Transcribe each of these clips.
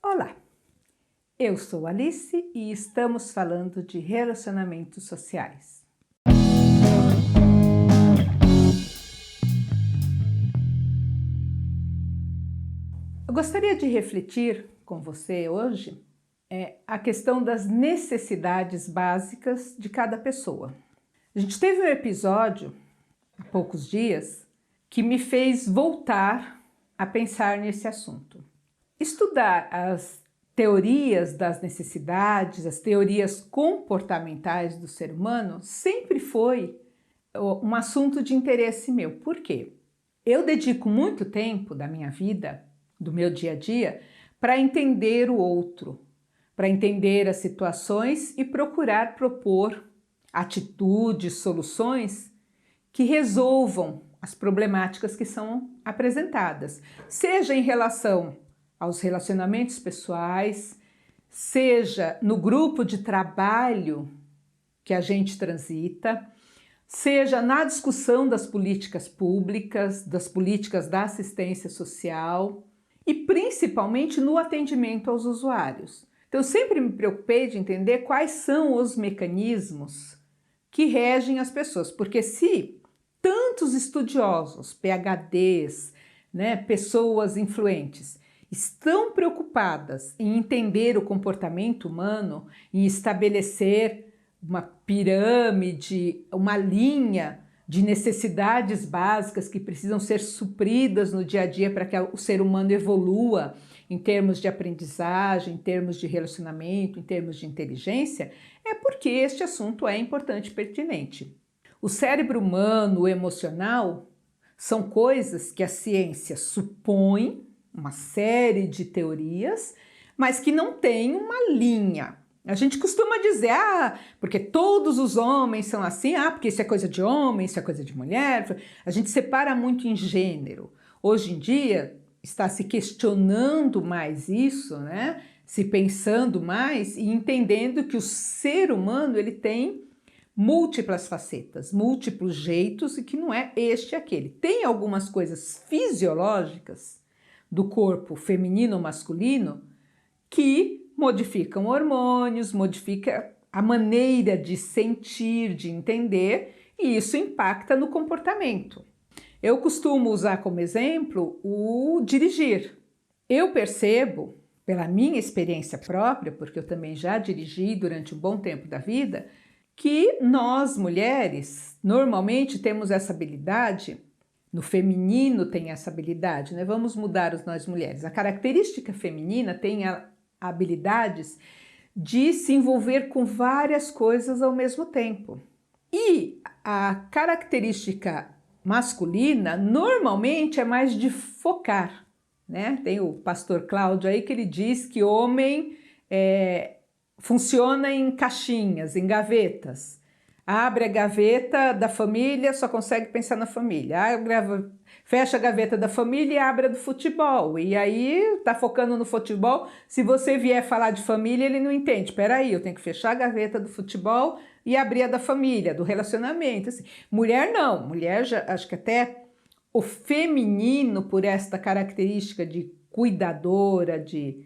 Olá, eu sou Alice e estamos falando de relacionamentos sociais. Eu gostaria de refletir com você hoje a questão das necessidades básicas de cada pessoa. A gente teve um episódio há poucos dias que me fez voltar a pensar nesse assunto. Estudar as teorias das necessidades, as teorias comportamentais do ser humano sempre foi um assunto de interesse meu. Por quê? Eu dedico muito tempo da minha vida, do meu dia a dia, para entender o outro, para entender as situações e procurar propor atitudes, soluções que resolvam as problemáticas que são apresentadas, seja em relação aos relacionamentos pessoais, seja no grupo de trabalho que a gente transita, seja na discussão das políticas públicas, das políticas da assistência social e principalmente no atendimento aos usuários. Então, eu sempre me preocupei de entender quais são os mecanismos que regem as pessoas, porque se tantos estudiosos, PhDs, pessoas influentes, estão preocupadas em entender o comportamento humano, em estabelecer uma pirâmide, uma linha de necessidades básicas que precisam ser supridas no dia a dia para que o ser humano evolua em termos de aprendizagem, em termos de relacionamento, em termos de inteligência, é porque este assunto é importante e pertinente. O cérebro humano, o emocional, são coisas que a ciência supõe, uma série de teorias, mas que não tem uma linha. A gente costuma dizer, porque todos os homens são assim, porque isso é coisa de homem, isso é coisa de mulher. A gente separa muito em gênero. Hoje em dia está se questionando mais isso, se pensando mais e entendendo que o ser humano ele tem múltiplas facetas, múltiplos jeitos e que não é este e aquele. Tem algumas coisas fisiológicas do corpo feminino ou masculino que modificam hormônios, modifica a maneira de sentir, de entender, e isso impacta no comportamento. Eu costumo usar como exemplo o dirigir. Eu percebo, pela minha experiência própria, porque eu também já dirigi durante um bom tempo da vida, que nós mulheres normalmente temos essa habilidade, no feminino tem essa habilidade, Vamos mudar os nós mulheres. A característica feminina tem habilidades de se envolver com várias coisas ao mesmo tempo. E a característica masculina normalmente é mais de focar, Tem o pastor Cláudio aí que ele diz que homem funciona em caixinhas, em gavetas. Abre a gaveta da família, só consegue pensar na família. Fecha a gaveta da família e abre a do futebol. E aí tá focando no futebol. Se você vier falar de família, ele não entende. Espera aí, eu tenho que fechar a gaveta do futebol e abrir a da família, do relacionamento. Assim. Mulher não. Mulher, já, acho que até o feminino, por esta característica de cuidadora, de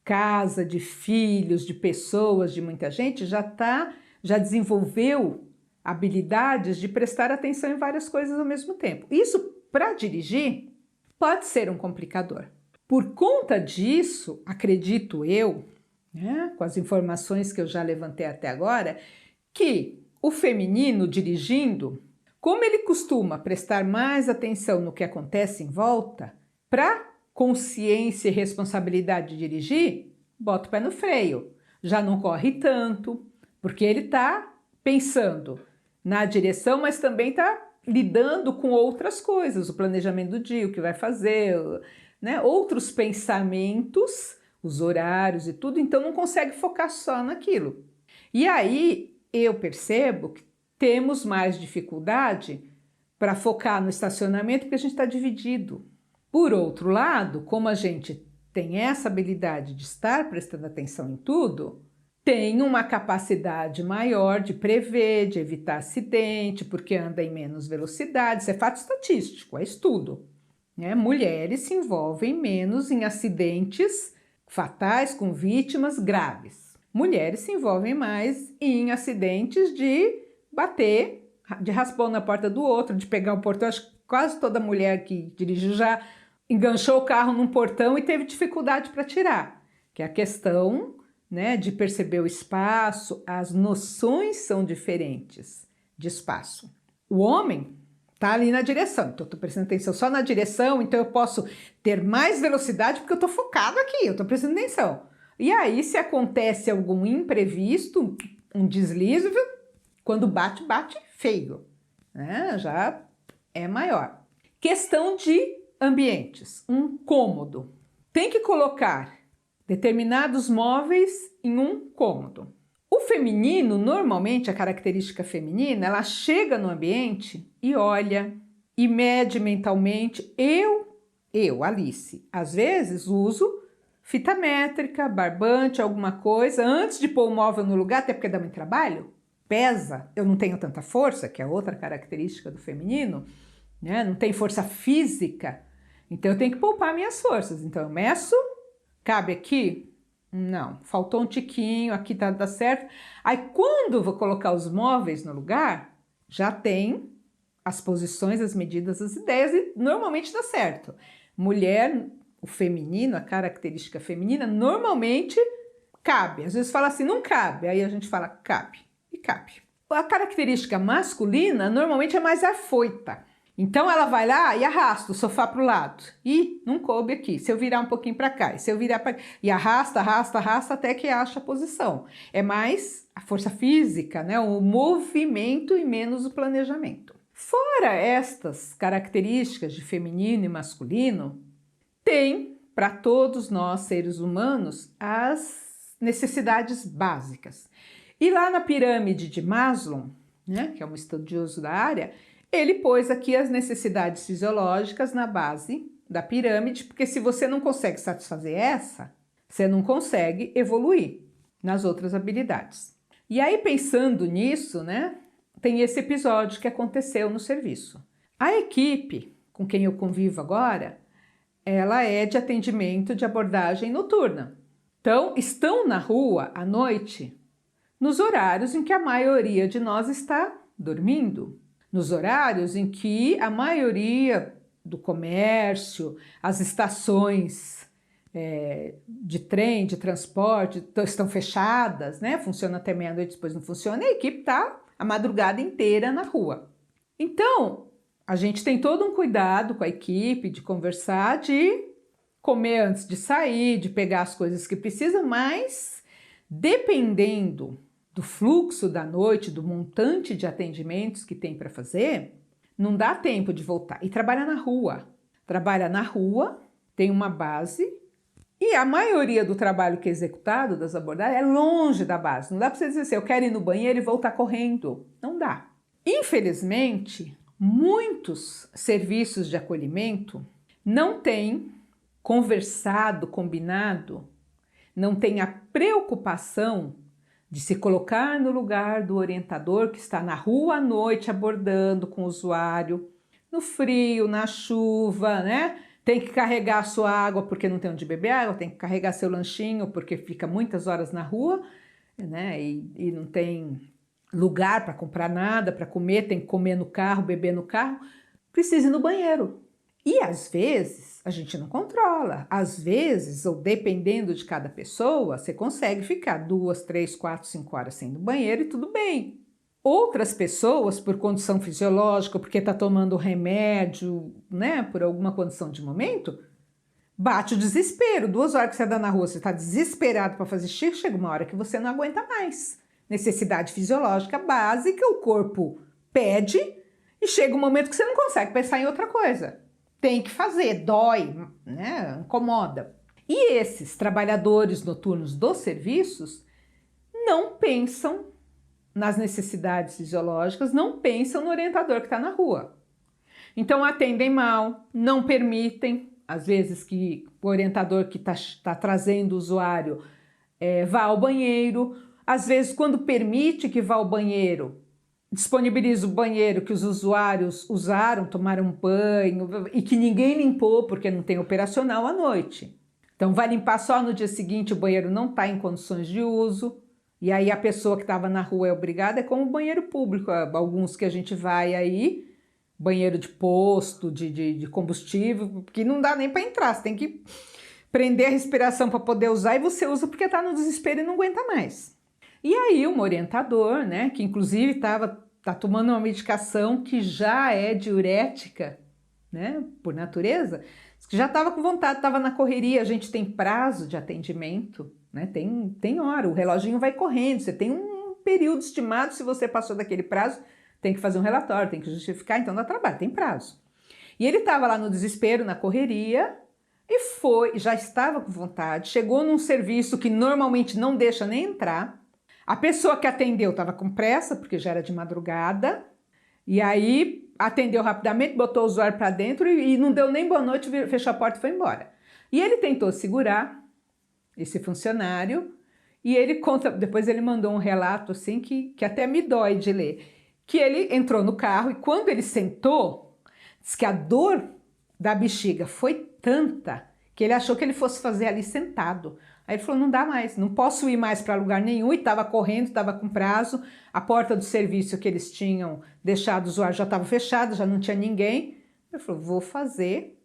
casa, de filhos, de pessoas, de muita gente, já desenvolveu habilidades de prestar atenção em várias coisas ao mesmo tempo. Isso, para dirigir, pode ser um complicador. Por conta disso, acredito eu, com as informações que eu já levantei até agora, que o feminino dirigindo, como ele costuma prestar mais atenção no que acontece em volta, para consciência e responsabilidade de dirigir, bota o pé no freio. Já não corre tanto, porque ele está pensando na direção, mas também está lidando com outras coisas, o planejamento do dia, o que vai fazer, outros pensamentos, os horários e tudo, então não consegue focar só naquilo. E aí eu percebo que temos mais dificuldade para focar no estacionamento porque a gente está dividido. Por outro lado, como a gente tem essa habilidade de estar prestando atenção em tudo, tem uma capacidade maior de prever, de evitar acidente, porque anda em menos velocidade. Isso é fato estatístico, é estudo. Mulheres se envolvem menos em acidentes fatais com vítimas graves. Mulheres se envolvem mais em acidentes de bater, de raspão na porta do outro, de pegar o portão. Acho que quase toda mulher que dirige já enganchou o carro num portão e teve dificuldade para tirar, que é a questão, né, de perceber o espaço. As noções são diferentes de espaço. O homem está ali na direção, então eu estou prestando atenção só na direção, então eu posso ter mais velocidade porque eu estou focado aqui, eu estou prestando atenção. E aí, se acontece algum imprevisto, um deslize, quando bate, bate feio, né? Já é maior. Questão de ambientes, um cômodo. Tem que colocar determinados móveis em um cômodo. O feminino, normalmente, a característica feminina, ela chega no ambiente e olha, e mede mentalmente. Eu, Alice, às vezes uso fita métrica, barbante, alguma coisa, antes de pôr o móvel no lugar, até porque dá muito trabalho, pesa, eu não tenho tanta força, que é outra característica do feminino, né? Não tem força física, então eu tenho que poupar minhas forças. Então eu meço, cabe aqui? Não, faltou um tiquinho, aqui tá certo. Aí quando eu vou colocar os móveis no lugar, já tem as posições, as medidas, as ideias e normalmente dá certo. Mulher, o feminino, a característica feminina, normalmente cabe. Às vezes fala assim, não cabe, aí a gente fala cabe e cabe. A característica masculina normalmente é mais afoita. Então ela vai lá e arrasta o sofá para o lado. E não coube aqui. Se eu virar um pouquinho para cá, e se eu virar para cá, e arrasta, arrasta, arrasta até que acha a posição. É mais a força física, né? O movimento e menos o planejamento. Fora estas características de feminino e masculino, tem para todos nós seres humanos as necessidades básicas. E lá na pirâmide de Maslow, né, que é um estudioso da área, ele pôs aqui as necessidades fisiológicas na base da pirâmide, porque se você não consegue satisfazer essa, você não consegue evoluir nas outras habilidades. E aí, pensando nisso, né, tem esse episódio que aconteceu no serviço. A equipe com quem eu convivo agora, ela é de atendimento de abordagem noturna. Então, estão na rua à noite, nos horários em que a maioria de nós está dormindo. Nos horários em que a maioria do comércio, as estações de trem, de transporte estão fechadas, né? Funciona até meia-noite, depois não funciona, e a equipe está a madrugada inteira na rua. Então, a gente tem todo um cuidado com a equipe de conversar, de comer antes de sair, de pegar as coisas que precisa, mas dependendo do fluxo da noite, do montante de atendimentos que tem para fazer, não dá tempo de voltar. E trabalha na rua. Trabalha na rua, tem uma base, e a maioria do trabalho que é executado, das abordagens, é longe da base. Não dá para você dizer assim, eu quero ir no banheiro e voltar correndo. Não dá. Infelizmente, muitos serviços de acolhimento não têm conversado, combinado, não têm a preocupação de se colocar no lugar do orientador que está na rua à noite abordando com o usuário, no frio, na chuva, né? Tem que carregar a sua água porque não tem onde beber água, tem que carregar seu lanchinho porque fica muitas horas na rua, né? E não tem lugar para comprar nada, para comer, tem que comer no carro, beber no carro, precisa ir no banheiro. E às vezes a gente não controla, às vezes, ou dependendo de cada pessoa, você consegue ficar 2, 3, 4, 5 horas sem ir no banheiro e tudo bem. Outras pessoas, por condição fisiológica, porque está tomando remédio, né, por alguma condição de momento, bate o desespero. 2 horas que você dá na rua, você está desesperado para fazer xixi, chega uma hora que você não aguenta mais. Necessidade fisiológica básica, o corpo pede e chega um momento que você não consegue pensar em outra coisa. Tem que fazer, dói, né? Incomoda. E esses trabalhadores noturnos dos serviços não pensam nas necessidades fisiológicas, não pensam no orientador que está na rua. Então atendem mal, não permitem, às vezes, que o orientador que está trazendo o usuário vá ao banheiro. Às vezes, quando permite que vá ao banheiro, disponibiliza o banheiro que os usuários usaram, tomaram banho e que ninguém limpou porque não tem operacional à noite. Então vai limpar só no dia seguinte, o banheiro não está em condições de uso, e aí a pessoa que estava na rua é obrigada, é como o banheiro público, alguns que a gente vai aí, banheiro de posto, de combustível, que não dá nem para entrar, você tem que prender a respiração para poder usar, e você usa porque está no desespero e não aguenta mais. E aí um orientador, né, que inclusive tá tomando uma medicação que já é diurética, né, por natureza, que já estava com vontade, estava na correria, a gente tem prazo de atendimento, né, tem hora, o reloginho vai correndo, você tem um período estimado, se você passou daquele prazo, tem que fazer um relatório, tem que justificar, então dá trabalho, tem prazo. E ele estava lá no desespero, na correria, e já estava com vontade, chegou num serviço que normalmente não deixa nem entrar, a pessoa que atendeu estava com pressa, porque já era de madrugada, e aí atendeu rapidamente, botou o usuário para dentro e não deu nem boa noite, fechou a porta e foi embora. E ele tentou segurar esse funcionário, e ele conta, depois ele mandou um relato assim que até me dói de ler, que ele entrou no carro e quando ele sentou, diz que a dor da bexiga foi tanta que ele achou que ele fosse fazer ali sentado. Aí ele falou, não dá mais, não posso ir mais para lugar nenhum, e estava correndo, estava com prazo, a porta do serviço que eles tinham deixado o usuário já estava fechada, já não tinha ninguém. Ele falou, vou fazer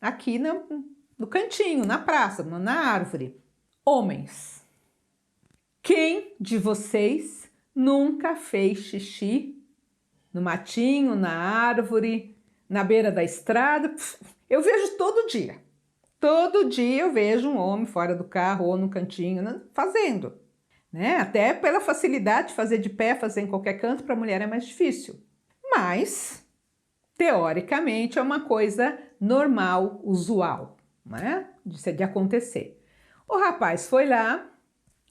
aqui no cantinho, na praça, na árvore. Homens, quem de vocês nunca fez xixi no matinho, na árvore, na beira da estrada? Eu vejo todo dia. Todo dia eu vejo um homem fora do carro ou no cantinho fazendo, né? Até pela facilidade de fazer de pé, fazer em qualquer canto, para a mulher é mais difícil. Mas, teoricamente, é uma coisa normal, usual, né? De acontecer. O rapaz foi lá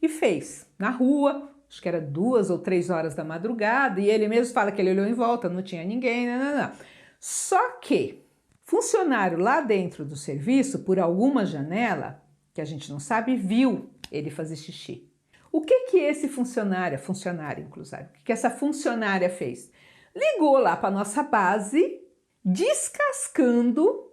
e fez, na rua, acho que era 2 ou 3 horas da madrugada, e ele mesmo fala que ele olhou em volta, não tinha ninguém, não. Só que funcionário lá dentro do serviço, por alguma janela, que a gente não sabe, viu ele fazer xixi. O que esse funcionária inclusive, o que essa funcionária fez? Ligou lá para a nossa base, descascando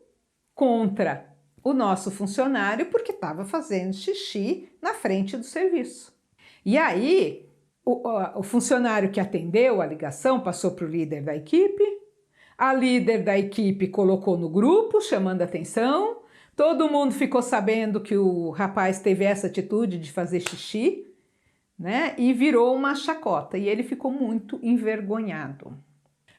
contra o nosso funcionário, porque estava fazendo xixi na frente do serviço. E aí, o funcionário que atendeu a ligação passou para o líder da equipe, a líder da equipe colocou no grupo, chamando a atenção. Todo mundo ficou sabendo que o rapaz teve essa atitude de fazer xixi, né? E virou uma chacota. E ele ficou muito envergonhado.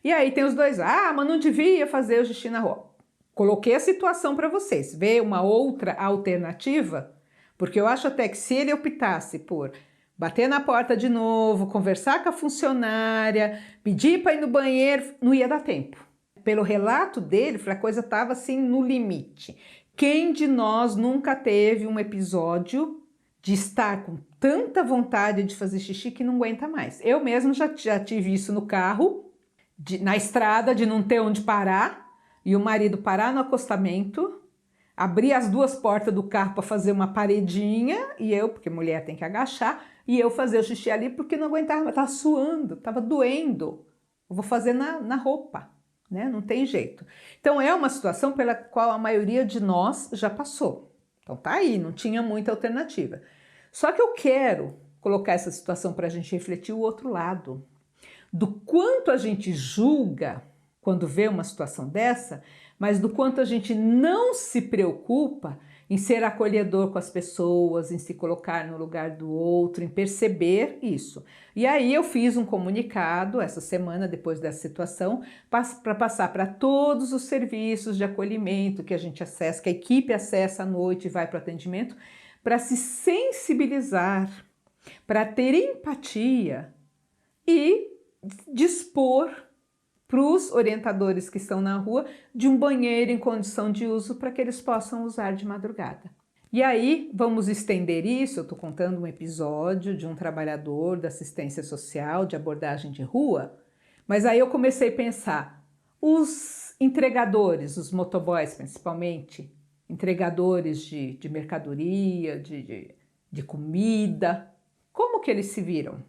E aí tem os dois, mas não devia fazer o xixi na rua. Coloquei a situação para vocês. Vê uma outra alternativa? Porque eu acho até que se ele optasse por bater na porta de novo, conversar com a funcionária, pedir para ir no banheiro, não ia dar tempo. Pelo relato dele, a coisa estava assim no limite. Quem de nós nunca teve um episódio de estar com tanta vontade de fazer xixi que não aguenta mais? Eu mesmo já tive isso no carro, na estrada, de não ter onde parar, e o marido parar no acostamento, abrir as 2 portas do carro para fazer uma paredinha, e eu, porque mulher tem que agachar, e eu fazer o xixi ali porque não aguentava, estava suando, estava doendo. Eu vou fazer na roupa. Né? Não tem jeito. Então é uma situação pela qual a maioria de nós já passou. Então tá aí, não tinha muita alternativa. Só que eu quero colocar essa situação para a gente refletir o outro lado. Do quanto a gente julga quando vê uma situação dessa, mas do quanto a gente não se preocupa em ser acolhedor com as pessoas, em se colocar no lugar do outro, em perceber isso. E aí eu fiz um comunicado essa semana, depois dessa situação, para passar para todos os serviços de acolhimento que a gente acessa, que a equipe acessa à noite e vai para o atendimento, para se sensibilizar, para ter empatia e dispor para os orientadores que estão na rua de um banheiro em condição de uso para que eles possam usar de madrugada. E aí vamos estender isso, eu estou contando um episódio de um trabalhador da assistência social, de abordagem de rua, mas aí eu comecei a pensar, os entregadores, os motoboys principalmente, entregadores de mercadoria, de comida, como que eles se viram?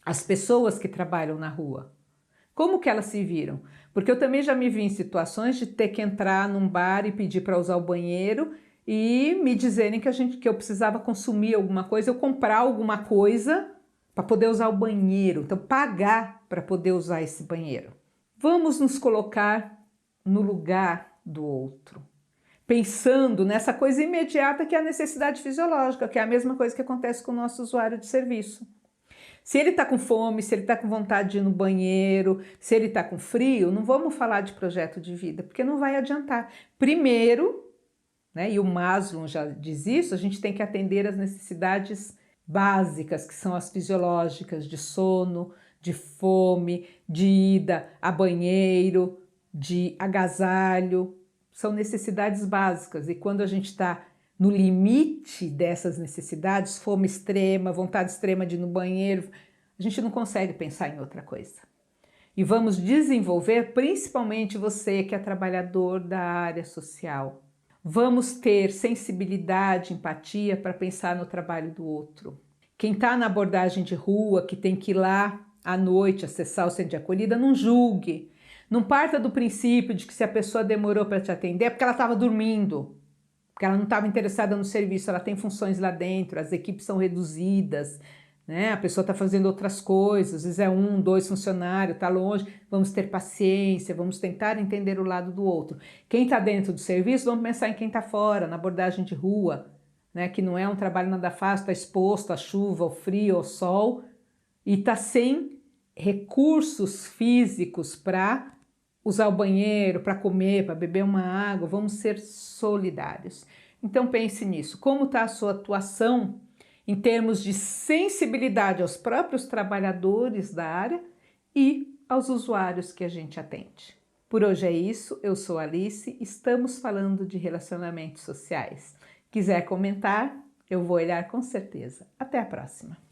As pessoas que trabalham na rua. Como que elas se viram? Porque eu também já me vi em situações de ter que entrar num bar e pedir para usar o banheiro e me dizerem que eu precisava consumir alguma coisa, eu comprar alguma coisa para poder usar o banheiro, então pagar para poder usar esse banheiro. Vamos nos colocar no lugar do outro, pensando nessa coisa imediata que é a necessidade fisiológica, que é a mesma coisa que acontece com o nosso usuário de serviço. Se ele está com fome, se ele está com vontade de ir no banheiro, se ele está com frio, não vamos falar de projeto de vida, porque não vai adiantar. Primeiro, né, e o Maslow já diz isso, a gente tem que atender às necessidades básicas, que são as fisiológicas, de sono, de fome, de ida a banheiro, de agasalho. São necessidades básicas, e quando a gente está no limite dessas necessidades, fome extrema, vontade extrema de ir no banheiro, a gente não consegue pensar em outra coisa. E vamos desenvolver, principalmente você que é trabalhador da área social. Vamos ter sensibilidade, empatia para pensar no trabalho do outro. Quem está na abordagem de rua, que tem que ir lá à noite acessar o centro de acolhida, não julgue. Não parta do princípio de que se a pessoa demorou para te atender é porque ela estava dormindo, porque ela não estava interessada no serviço, ela tem funções lá dentro, as equipes são reduzidas, né? A pessoa está fazendo outras coisas, às vezes é 1, 2 funcionários, está longe, vamos ter paciência, vamos tentar entender o lado do outro. Quem está dentro do serviço, vamos pensar em quem está fora, na abordagem de rua, né? Que não é um trabalho nada fácil, está exposto à chuva, ao frio, ao sol, e está sem recursos físicos para usar o banheiro, para comer, para beber uma água. Vamos ser solidários. Então pense nisso. Como está a sua atuação em termos de sensibilidade aos próprios trabalhadores da área e aos usuários que a gente atende? Por hoje é isso. Eu sou Alice. Estamos falando de relacionamentos sociais. Quiser comentar, eu vou olhar com certeza. Até a próxima.